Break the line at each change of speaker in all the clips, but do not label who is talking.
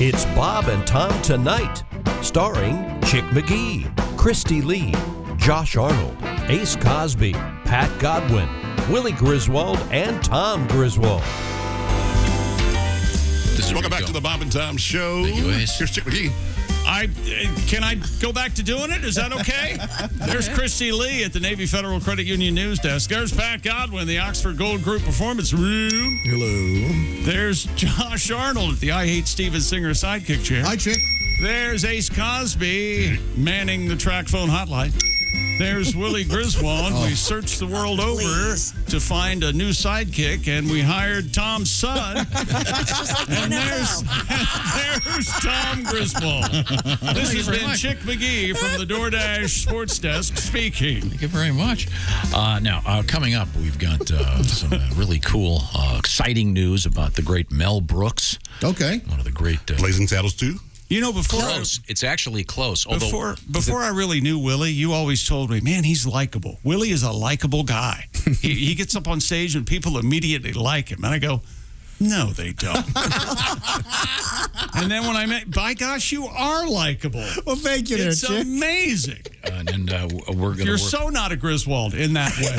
It's Bob and Tom Tonight, starring Chick McGee, Christy Lee, Josh Arnold, Ace Cosby, Pat Godwin, Willie Griswold, and Tom Griswold.
Welcome back to the Bob and Tom Show.
Thank you, Ace.
Here's Chick McGee.
Can I go back to doing it? Is that okay? There's Christy Lee at the Navy Federal Credit Union News Desk. There's Pat Godwin, the Oxford Gold Group Performance Room.
Hello.
There's Josh Arnold at the I Hate Steven Singer sidekick chair.
Hi, Chick.
There's Ace Cosby manning the track phone hotline. There's Willie Griswold. We searched the world over to find a new sidekick, and we hired Tom's son. And there's Tom Griswold. This has been Chick McGee from the DoorDash Sports Desk speaking.
Thank you very much. Now, coming up, we've got some really cool, exciting news about the great Mel Brooks.
Okay.
One of the great...
Blazing Saddles 2?
You know,
Close. It's actually close.
Before I really knew Willie, you always told me, man, he's likable. Willie is a likable guy. he gets up on stage and people immediately like him. And I go, no, they don't. And then when I met, by gosh, you are likable.
Well, thank you there,
It's
Chick.
amazing.
And we're going to
You're so not a Griswold in that way.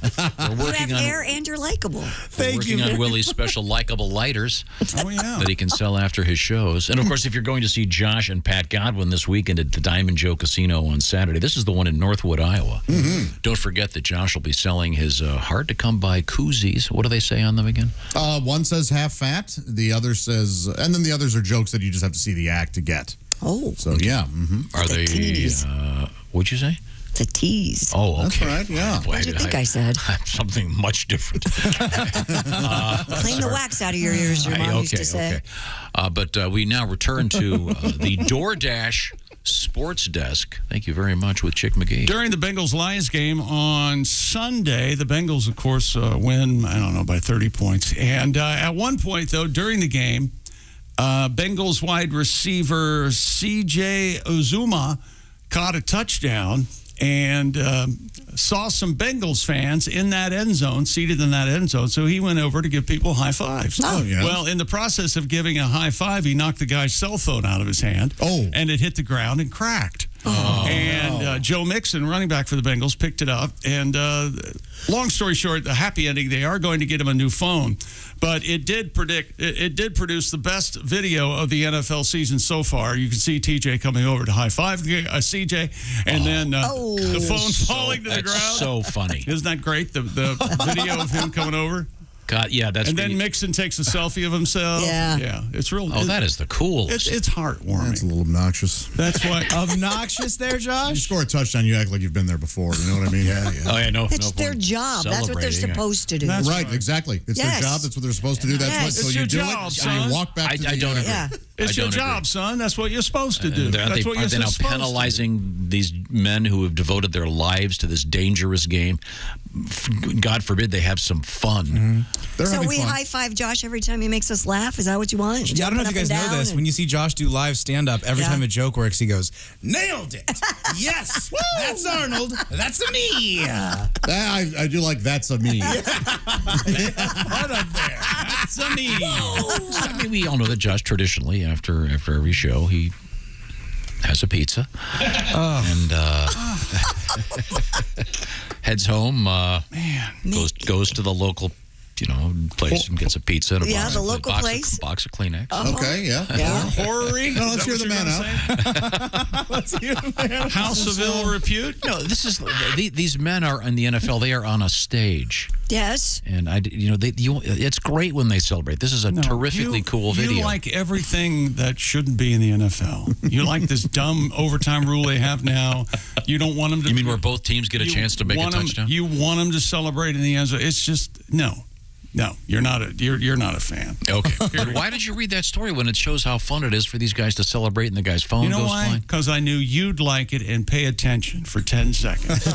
we're
You
working
have
on...
hair and you're likable.
Thank you. On Willie's special likable lighters that he can sell after his shows. And, of course, if you're going to see Josh and Pat Godwin this weekend at the Diamond Joe Casino on Saturday, this is the one in Northwood, Iowa. Mm-hmm. Don't forget that Josh will be selling his hard-to-come-by koozies. What do they say on them again?
One says half fat, the other says, and then the others are jokes that you just have to see the act to get.
Oh.
So, yeah. Mm-hmm.
Are they, what'd you say?
It's a tease.
Oh, okay.
That's right, yeah.
What did you think I said?
Something much different.
Clean the wax out of your ears, your mom used to say.
But we now return to the DoorDash Sports Desk. Thank you very much with Chick McGee.
During the Bengals-Lions game on Sunday, the Bengals, of course, win, I don't know, by 30 points. And at one point, though, during the game, Bengals wide receiver C.J. Uzomah caught a touchdown and saw some Bengals fans in that end zone, seated in that end zone. So he went over to give people high fives.
Oh, yeah.
Well, in the process of giving a high five, he knocked the guy's cell phone out of his hand.
Oh.
And it hit the ground and cracked.
Oh.
And Joe Mixon, running back for the Bengals, picked it up. And long story short, the happy ending, they are going to get him a new phone. But it did produce the best video of the NFL season so far. You can see TJ coming over to high five CJ, and then the phone falling to the ground.
So funny.
Isn't that great? The video of him coming over.
God, yeah, that's.
And then Mixon takes a selfie of himself.
Yeah,
it's real.
Oh, that is the coolest.
It's heartwarming.
That's a little obnoxious.
That's why
Obnoxious there, Josh? You score a touchdown, you act like you've been there before. You know what I mean? Yeah.
Oh, yeah, no.
It's their job. That's what they're supposed to do.
That's
Right, exactly. It's their job. That's what they're supposed to do. That's what. So
It's
you
your
do
job,
it,
son.
and you walk back to the...
I don't agree.
Yeah.
It's your job, son. That's what you're supposed to do. That's what
are they now penalizing these men who have devoted their lives to this dangerous game? God forbid they have some fun.
Mm-hmm.
So we high-five Josh every time he makes us laugh? Is that what you want?
Yeah, I don't know if you guys know this. When you see Josh do live stand-up, every time a joke works, he goes, nailed it. Yes, that's Arnold. That's me.
I do like that's a me.
Fun up there.
That's a me.
I mean, we all know that Josh traditionally, after every show, he has a pizza and heads home. Goes to the local, place and gets a pizza and
the local place.
A box of Kleenex.
Okay, yeah.
Horror-y?
No, let's hear the man out.
Let's hear the man.
House of ill repute?
No, this is these men are in the NFL. They are on a stage.
Yes.
And it's great when they celebrate. This is a terrifically cool video.
You like everything that shouldn't be in the NFL. You like this dumb overtime rule they have now. You don't want them to.
You mean where both teams get a chance to make a touchdown?
You want them to celebrate in the end zone. It's just no. No, you're not a fan.
Okay. Why did you read that story when it shows how fun it is for these guys to celebrate and the guy's phone goes flying?
Because I knew you'd like it and pay attention for 10 seconds.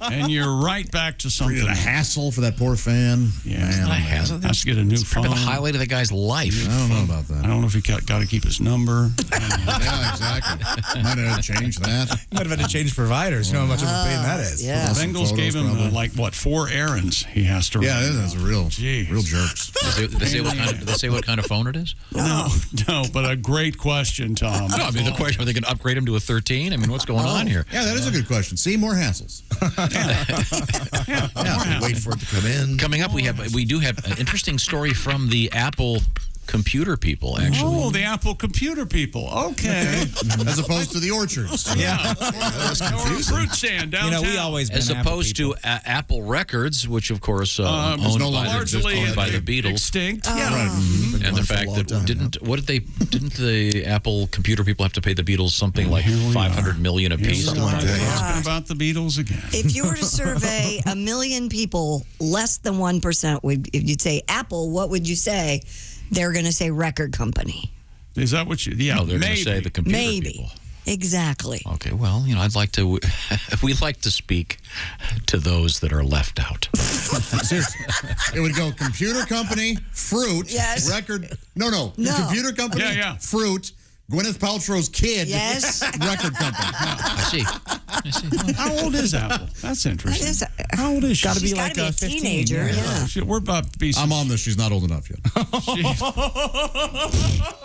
And you're right back to something.
Created a hassle for that poor fan.
Yeah.
Man,
Not a hassle.
Has to get a new phone.
Probably the highlight of the guy's life.
I don't know about that.
I don't know if he got to keep his number.
Yeah, exactly. Might have to change that.
Might have had to change providers. You know how much of a pain that is.
Yeah.
The Bengals gave him, 4 errands he has to run.
Yeah, that's real jerks.
Did they say what kind of phone it is?
No, but a great question, Tom.
No, I mean, the question, are they going to upgrade him to a 13? I mean, what's going on here?
Yeah, that is a good question. See, more hassles.
Wait for it to come in.
Coming up, we do have an interesting story from the Apple computer people, actually.
Oh, the Apple computer people. Okay.
As opposed to the orchards.
Yeah. Or fruit stand downtown.
We always been
As opposed to Apple Records, which of course owned by the Beatles.
Extinct.
Yeah. Right.
And the fact that didn't the Apple computer people have to pay the Beatles something like $500 million apiece?
Talking about the Beatles again.
If you were to survey 1 million people, less than 1% if you'd say Apple, what would you say? They're going to say record company.
Is that what you? Yeah,
no, they're going to say the computer people.
Exactly.
Okay, well, I'd like to. We'd like to speak to those that are left out.
Seriously, it would go computer company, fruit, record. No. Computer company, fruit. Gwyneth Paltrow's kid, record company.
I see.
How old is Apple? That's interesting. How old is she?
Got to be like a 15, teenager. Yeah.
We're about to be.
I'm on this. She's not old enough yet.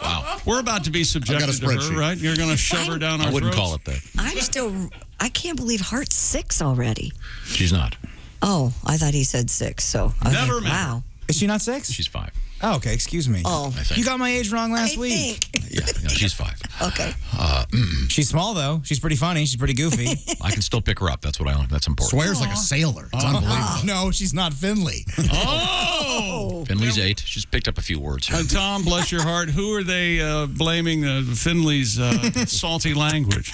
Wow.
We're about to be subjected to her, right? You're going to shove her down our throats?
I wouldn't call it that.
I can't believe Hart's 6 already.
She's not.
Oh, I thought he said 6. So
never met.
Wow.
Is she not 6?
She's 5.
Oh, okay. Excuse me.
Oh,
you got my age wrong last week.
Yeah, no, she's 5.
Okay.
She's small though. She's pretty funny. She's pretty goofy.
I can still pick her up. That's what I want. That's important.
Swears like a sailor. It's unbelievable.
No, she's not Finley.
Oh,
Finley's 8. She's picked up a few words here.
Tom, bless your heart. Who are they blaming Finley's salty language?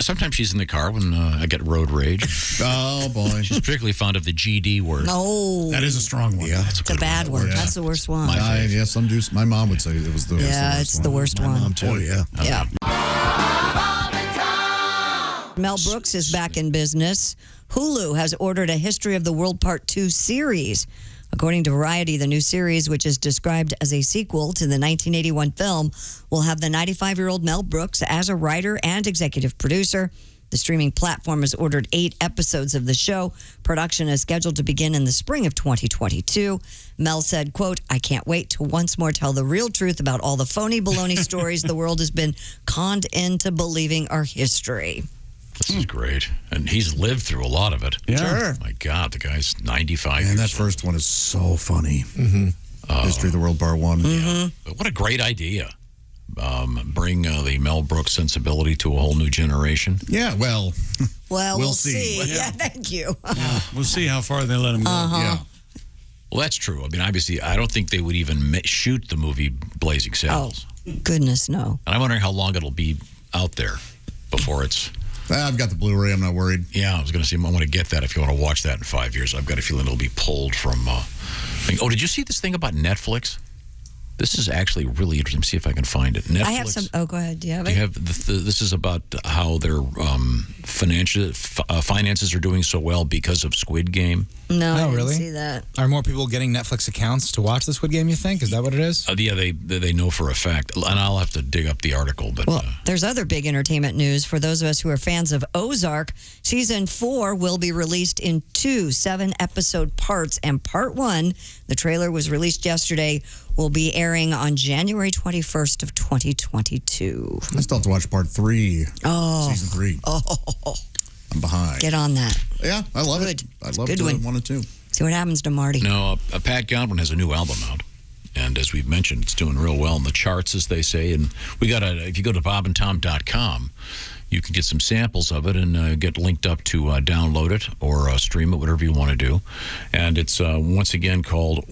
Sometimes she's in the car when I get road rage.
Oh, boy.
She's particularly fond of the GD word.
No.
That is a strong one.
Yeah,
It's a bad word. Yeah. That's the worst one.
Yeah, some do. My mom would say it was the worst one.
It's the worst one.
My mom, too, yeah.
Yeah. Mel Brooks is back in business. Hulu has ordered a History of the World Part 2 series. According to Variety, the new series, which is described as a sequel to the 1981 film, will have the 95-year-old Mel Brooks as a writer and executive producer. The streaming platform has ordered 8 episodes of the show. Production is scheduled to begin in the spring of 2022. Mel said, quote, "I can't wait to once more tell the real truth about all the phony baloney stories the world has been conned into believing are history."
This is great. And he's lived through a lot of it.
Yeah.
Sure.
My God, the guy's 95
And that
years old.
first one is so funny. History of the World Part 1.
Yeah. But what a great idea. Bring the Mel Brooks sensibility to a whole new generation.
Yeah, well,
we'll see. Yeah, thank you.
We'll see how far they let him go.
yeah.
Well, that's true. I mean, obviously, I don't think they would even shoot the movie Blazing Saddles.
Oh, goodness, no.
And I'm wondering how long it'll be out there before it's...
I've got the Blu-ray. I'm not worried.
Yeah, I was going to say, I want to get that if you want to watch that in 5 years. I've got a feeling it'll be pulled from... Oh, did you see this thing about Netflix? This is actually really interesting. See if I can find it. Netflix.
I have some... Oh, go ahead. Do you have it?
You have this is about how their finances are doing so well because of Squid Game.
No, I didn't
really?
see that.
Are more people getting Netflix accounts to watch the Squid Game, you think? Is that what it is?
Yeah, they know for a fact. And I'll have to dig up the article. But
Well, there's other big entertainment news. For those of us who are fans of Ozark, Season 4 will be released in 2 7-episode parts. And Part 1, the trailer was released yesterday, will be airing on January 21st of 2022.
I still have to watch Part 3.
Oh.
Season 3.
Oh,
I'm behind.
get on that.
Yeah, I love it.
Good.
I
It's
love
good
it.
one.
1 and 2.
See what happens to Marty.
no, Pat Godwin has a new album out. And as we've mentioned, it's doing real well in the charts, as they say. And we got if you go to bobandtom.com, you can get some samples of it and get linked up to download it or stream it, whatever you want to do. And it's once again called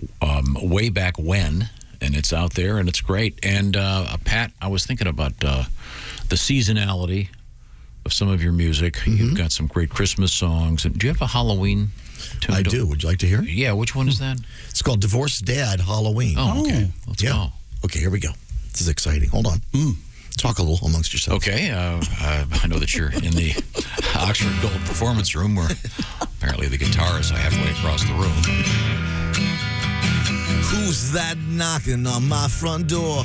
Way Back When, and it's out there and it's great. And Pat, I was thinking about the seasonality of some of your music. You've got some great Christmas songs. And do you have a Halloween tune?
I do. Would you like to hear it?
Yeah, which one is that?
It's called Divorced Dad Halloween.
Oh, okay. Let's go.
Okay, here we go. This is exciting. Hold on. Talk a little amongst yourselves.
Okay, I know that you're in the Oxford Gold Performance Room where apparently the guitar is halfway across the room.
Who's that knocking on my front door?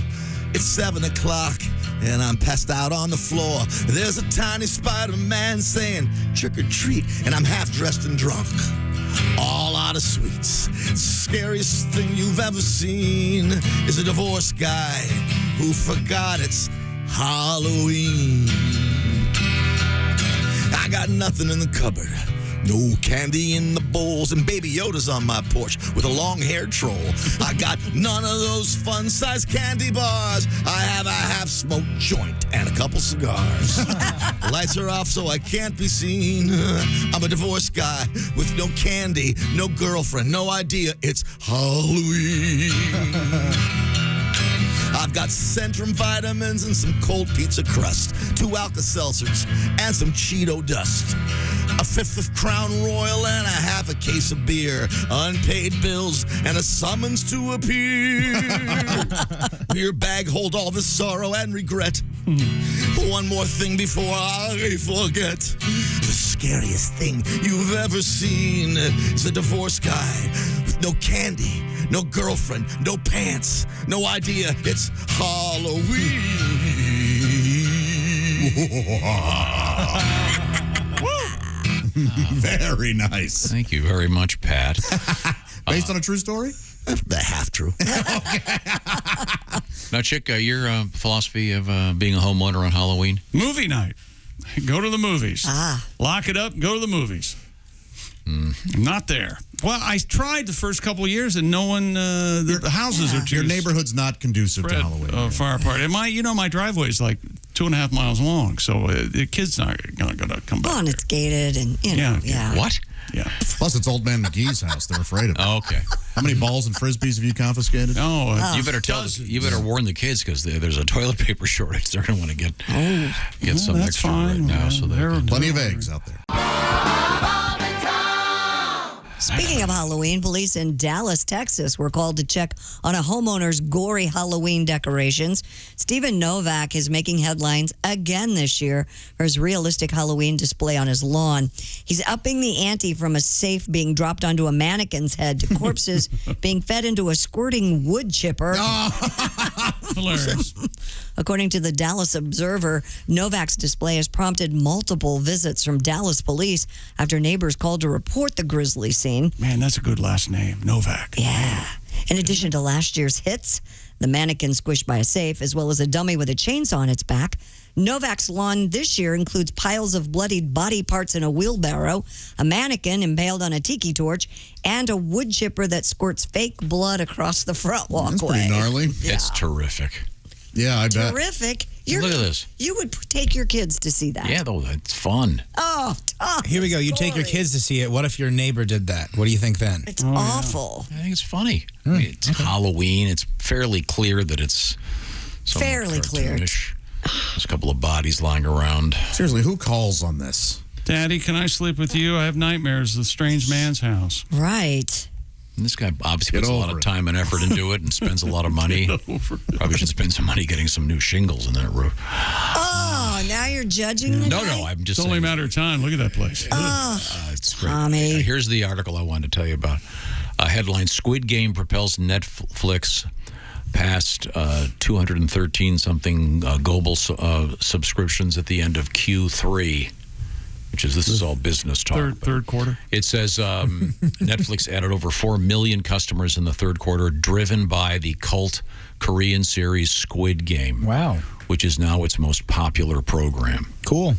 It's 7 o'clock and I'm passed out on the floor. There's a tiny Spider-Man saying trick or treat, and I'm half dressed and drunk. all out of sweets. The scariest thing you've ever seen is a divorced guy who forgot it's Halloween. I got nothing in the cupboard. No candy in the bowls, and Baby Yoda's on my porch with a long-haired troll. I got none of those fun-sized candy bars. I have a half-smoked joint and a couple cigars. Lights are off so I can't be seen. I'm a divorced guy with no candy, no girlfriend, no idea it's Halloween. I've got Centrum vitamins and some cold pizza crust, 2 Alka-Seltzers, and some Cheeto dust. A fifth of Crown Royal and a half a case of beer. Unpaid bills and a summons to appear. Your bag hold all this sorrow and regret. One more thing before I forget. The scariest thing you've ever seen is a divorced guy with no candy, no girlfriend, no pants, no idea it's Halloween.
Very nice.
Thank you very much, Pat.
Based on a true story?
Half true.
Now, Chick, your philosophy of being a homeowner on Halloween?
Movie night. Go to the movies. Lock it up, go to the movies. Not there. Well, I tried the first couple of years, and no one. The houses are too.
Your neighborhood's not conducive to Halloween.
Far apart. And my driveway is like 2.5 miles long, so the kid's not going to come back.
Well, and it's gated, and yeah.
What?
Yeah.
Plus, it's old man McGee's house. They're afraid of it.
Oh, okay.
How many balls and frisbees have you confiscated?
Oh,
you better you better warn the kids because there's a toilet paper shortage. They're going to want to get some
that's
extra
fine.
right now. So
There are plenty of eggs out there.
Speaking of Halloween, police in Dallas, Texas were called to check on a homeowner's gory Halloween decorations. Stephen Novak is making headlines again this year for his realistic Halloween display on his lawn. He's upping the ante from a safe being dropped onto a mannequin's head to corpses being fed into a squirting wood chipper.
hilarious.
According to the Dallas Observer, Novak's display has prompted multiple visits from Dallas police after neighbors called to report the grisly scene.
Man, that's a good last name, Novak.
Yeah. In addition to last year's hits, the mannequin squished by a safe, as well as a dummy with a chainsaw on its back, Novak's lawn this year includes piles of bloodied body parts in a wheelbarrow, a mannequin impaled on a tiki torch, and a wood chipper that squirts fake blood across the front walkway.
That's pretty gnarly.
Yeah.
It's terrific.
Yeah, I bet.
Terrific.
Look at this.
You would take your kids to see that.
Yeah, though, it's fun.
Oh, Tom,
Here we go. You take your kids to see it. What if your neighbor did that? What do you think then?
It's awful.
I think it's funny. I mean, it's Halloween. It's fairly clear that it's somewhat
Fairly clear.
cartoonish. There's a couple of bodies lying around.
Seriously, who calls on this?
Daddy, can I sleep with you? I have nightmares of the strange man's house.
Right.
And this guy obviously puts a lot of time and effort into it and spends a lot of money. Probably should spend some money getting some new shingles in that roof.
Oh, now you're judging the
No,
guy?
I'm just
It's only a
saying.
matter of time. Look at that place.
It's great.
Tommy.
Here's the article I wanted to tell you about. Headline, Squid Game propels Netflix past 213-something global subscriptions at the end of Q3. This is all business talk.
Third quarter.
It says Netflix added over 4 million customers in the third quarter, driven by the cult Korean series Squid Game.
Wow.
Which is now its most popular program.
Cool.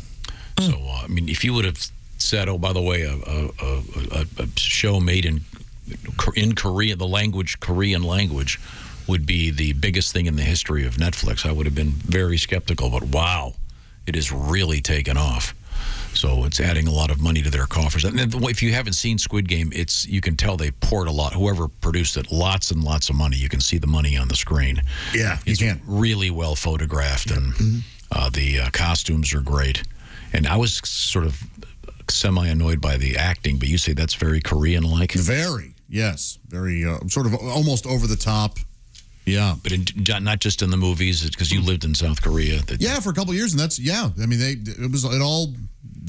So, if you would have said, oh, by the way, a show made in Korea, the Korean language, would be the biggest thing in the history of Netflix, I would have been very skeptical. But wow, it has really taken off. So it's adding a lot of money to their coffers. And if you haven't seen Squid Game, you can tell they poured a lot. Whoever produced it, lots and lots of money. You can see the money on the screen.
Yeah,
it's really well photographed, and the costumes are great. And I was sort of semi-annoyed by the acting, but you say that's very Korean-like?
Very, yes. Very, sort of almost over the top. Yeah.
But not just in the movies, because you lived in South Korea.
Yeah, for a couple of years, and that's I mean,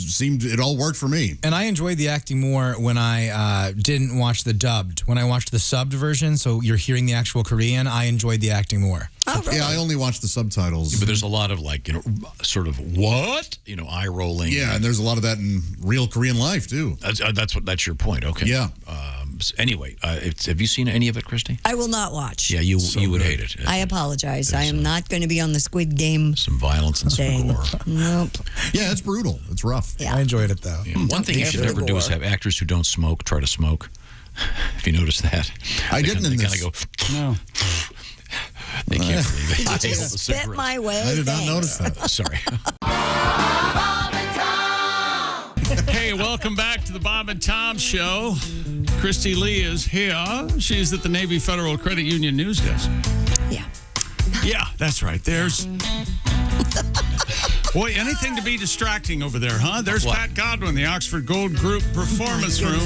it all worked for me.
And I enjoyed the acting more when I didn't watch the dubbed. When I watched the subbed version, so you're hearing the actual Korean, I enjoyed the acting more.
Oh, really?
Yeah, I only watched the subtitles.
But there's a lot of sort of what? Eye rolling.
Yeah, and there's a lot of that in real Korean life too.
That's your point. Okay.
Yeah.
Anyway, have you seen any of it, Christy?
I will not watch.
Yeah, you would hate it.
I apologize. I am not going to be on the Squid Game.
Some violence and some gore.
Nope.
Yeah, it's brutal. It's rough.
Yeah.
I enjoyed it though.
Yeah. One thing you should never do is have actors who don't smoke try to smoke. If you notice that,
I didn't in this.
They kind of go. No. They can't believe it.
You just spit my way.
I did not notice that.
Sorry.
Hey, welcome back to the Bob and Tom Show. Christy Lee is here. She's at the Navy Federal Credit Union news desk.
Yeah.
Yeah, that's right. There's... Boy, anything to be distracting over there, huh? There's Pat Godwin, the Oxford Gold Group Performance Room.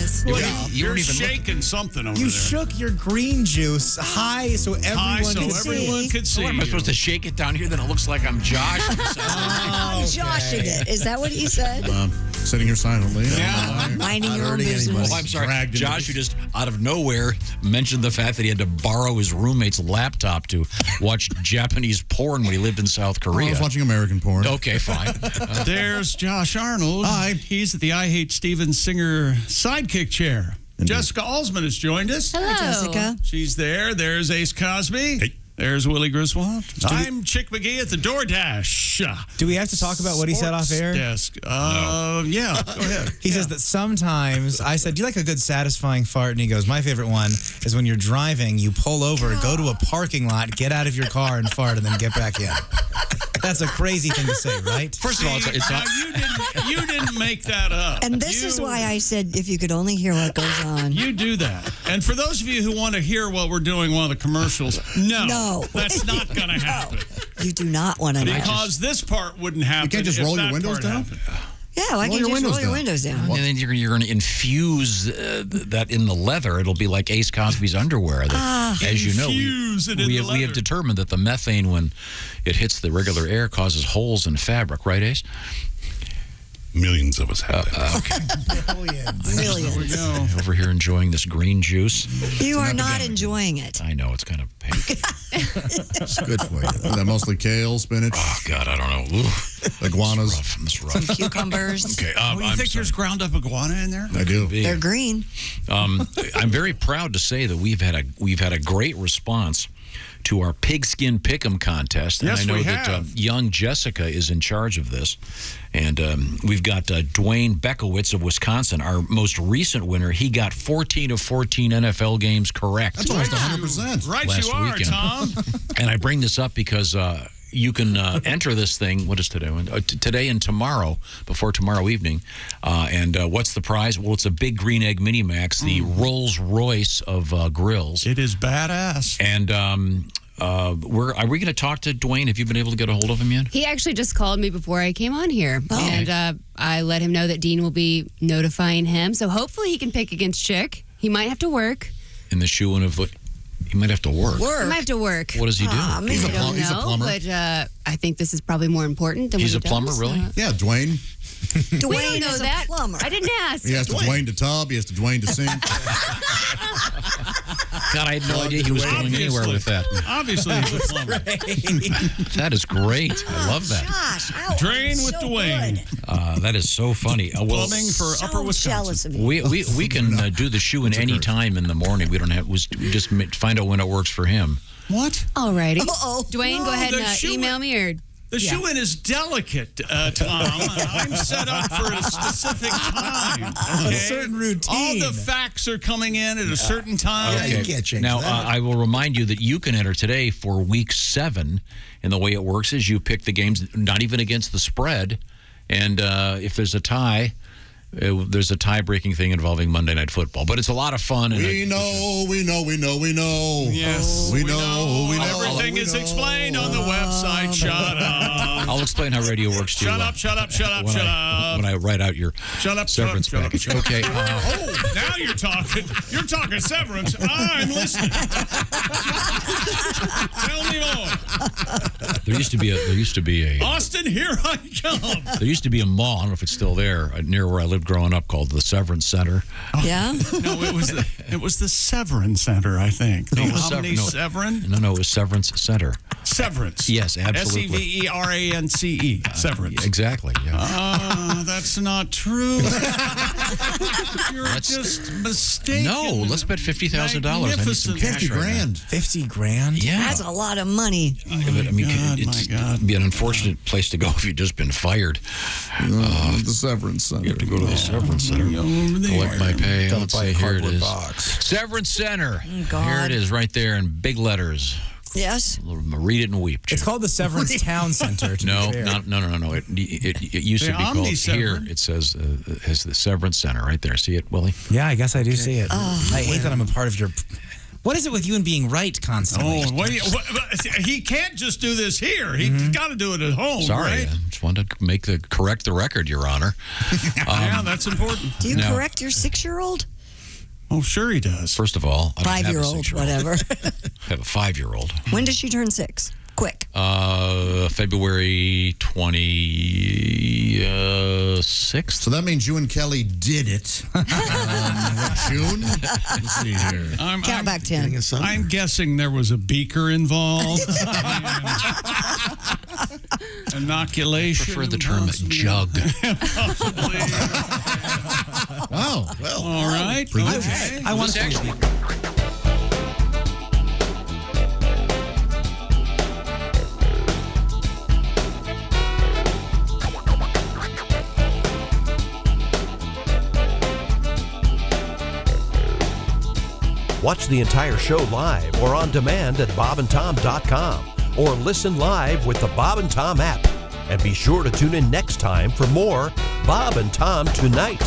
You're shaking something over there.
You shook your green juice high so everyone
could see.
Am I supposed to shake it down here? Then it looks like I'm Josh.
I'm joshing it. Is that what he said?
Sitting here silently.
Yeah.
Minding your own business.
Oh, I'm sorry. Josh, who just out of nowhere mentioned the fact that he had to borrow his roommate's laptop to watch Japanese porn when he lived in South Korea.
I was watching American porn.
Okay, fine.
There's Josh Arnold.
Hi.
He's at the I Hate Steven Singer sidekick chair.
Indeed.
Jessica Alsman has joined us.
Hello, Jessica.
She's there. There's Ace Cosby.
Hey.
There's Willie Griswold. I'm Chick McGee at the DoorDash.
Do we have to talk about what he said off air?
Desk. Yeah, go ahead.
He says that sometimes, I said, do you like a good satisfying fart? And he goes, my favorite one is when you're driving, you pull over, go to a parking lot, get out of your car and fart, and then get back in. That's a crazy thing to say, right?
First of all, it's not.
You didn't make that up.
And this is why I said if you could only hear what goes on.
You do that. And for those of you who want to hear what we're doing while the commercials, no, that's not going to happen.
You do not want to know.
Because this part wouldn't happen.
You can't just roll your windows down?
Yeah, why can't you just roll your windows down?
And then you're going to infuse that in the leather. It'll be like Ace Cosby's underwear. That, as you know, we have determined that the methane, when it hits the regular air, causes holes in fabric. Right, Ace?
Millions of us have that.
Okay.
Millions.
There we go.
Over here enjoying this green juice.
You are not enjoying it.
I know, it's kind of pink.
It's good for you. Is that mostly kale, spinach?
Oh, God, I don't know. Ooh.
Iguanas.
It's rough.
Some cucumbers.
Okay,
You think there's ground up iguana in there?
I do.
They're green.
I'm very proud to say that we've had a great response to our pigskin pick'em contest. And
Yes,
I know
we
that
have.
young Jessica is in charge of this. And we've got Dwayne Bekowitz of Wisconsin, our most recent winner. He got 14 of 14 NFL games correct.
That's almost 100%.
Right
Last
you are,
weekend.
Tom.
And I bring this up because you can enter this thing. What is today? Today and tomorrow, before tomorrow evening. And what's the prize? Well, it's a big green egg mini max, the Rolls Royce of grills.
It is badass.
And are we going to talk to Dwayne? Have you been able to get a hold of him yet?
He actually just called me before I came on here.
Oh.
And I let him know that Dean will be notifying him. So hopefully he can pick against Chick. He might have to work.
In the shoe and he might have to work.
He might have to work.
What does he do?
Ah, man.
He's a
I don't
he's a
know,
plumber.
but I think this is probably more important than
He's
what
a
he
plumber,
does.
really?
Yeah, Dwayne.
Dwayne
We don't know
is
that.
a plumber.
I didn't ask.
He has to Dwayne to tub. He has to Dwayne to sink.
God, I had no idea he was going anywhere with that.
Obviously, he's a plumber.
That is great. I love that.
Gosh, ow,
Drain
I'm
with
so
Dwayne.
good.
That is so funny. Well,
Plumbing for
So
Upper Wisconsin.
jealous of you.
we can do the shoe in any time in the morning. We don't have. We just find out when it works for him.
What?
All righty.
Uh-oh.
Dwayne,
No,
go ahead
the
and
shoe-
email me or...
The shoe-in is delicate, Tom. I'm set up for a specific time. Okay?
A certain routine.
All the facts are coming in at a certain time.
Yeah, you can't change
Now,
that.
I will remind you that you can enter today for week 7. And the way it works is you pick the games, not even against the spread. And if there's a tie, there's a tie-breaking thing involving Monday Night Football, but it's a lot of fun. And
We know.
Yes,
we know.
Everything is explained on the website. Shut up.
I'll explain how radio works to you.
Shut up.
When I write out your severance package. Okay.
Oh, now you're talking. You're talking severance. I'm listening. Tell me more.
There used to be a
Austin, here I come.
There used to be a mall. I don't know if it's still there near where I lived growing up, called the Severance Center.
Yeah.
No, it was the Severin Center, I think. The Omni Severin.
No, it was Severance Center.
Severance.
Yes, absolutely.
SEVERANCE. Severance.
Exactly. Yeah.
That's not true. You're just mistaken.
No, let's bet $50,000. I need some cash
$50,000.
$50,000?
Yeah.
That's a lot of money.
It'd be an unfortunate place to go if you'd just been fired.
The Severance Center.
You have to go to the Severance Center. Collect my pay. Let's see, here it is. Box. Severance Center.
God.
Here it is, right there in big letters.
Yes.
Read it and weep.
It's called the Severance Town Center.
No. It used to be called here. It says has the Severance Center right there. See it, Willie?
Yeah, I guess I do see it. I hate that I'm a part of your. What is it with you and being right constantly?
He can't just do this here. He's got to do it at home.
Sorry,
right?
I just wanted to correct the record, Your Honor.
Yeah, that's important.
Do you correct your 6-year-old?
Oh, sure he does.
First of all, I don't have a
5-year-old,
6-year-old.
whatever.
I have a 5-year-old.
When does she turn 6? Quick.
February 26th.
So that means you and Kelly did it. June? Let's see here.
Count back 10.
I'm guessing there was a beaker involved. Inoculation.
I prefer the term jug.
Oh, well.
All right. Okay.
I want to actually.
Watch the entire show live or on demand at bobandtom.com or listen live with the Bob and Tom app. And be sure to tune in next time for more Bob and Tom Tonight.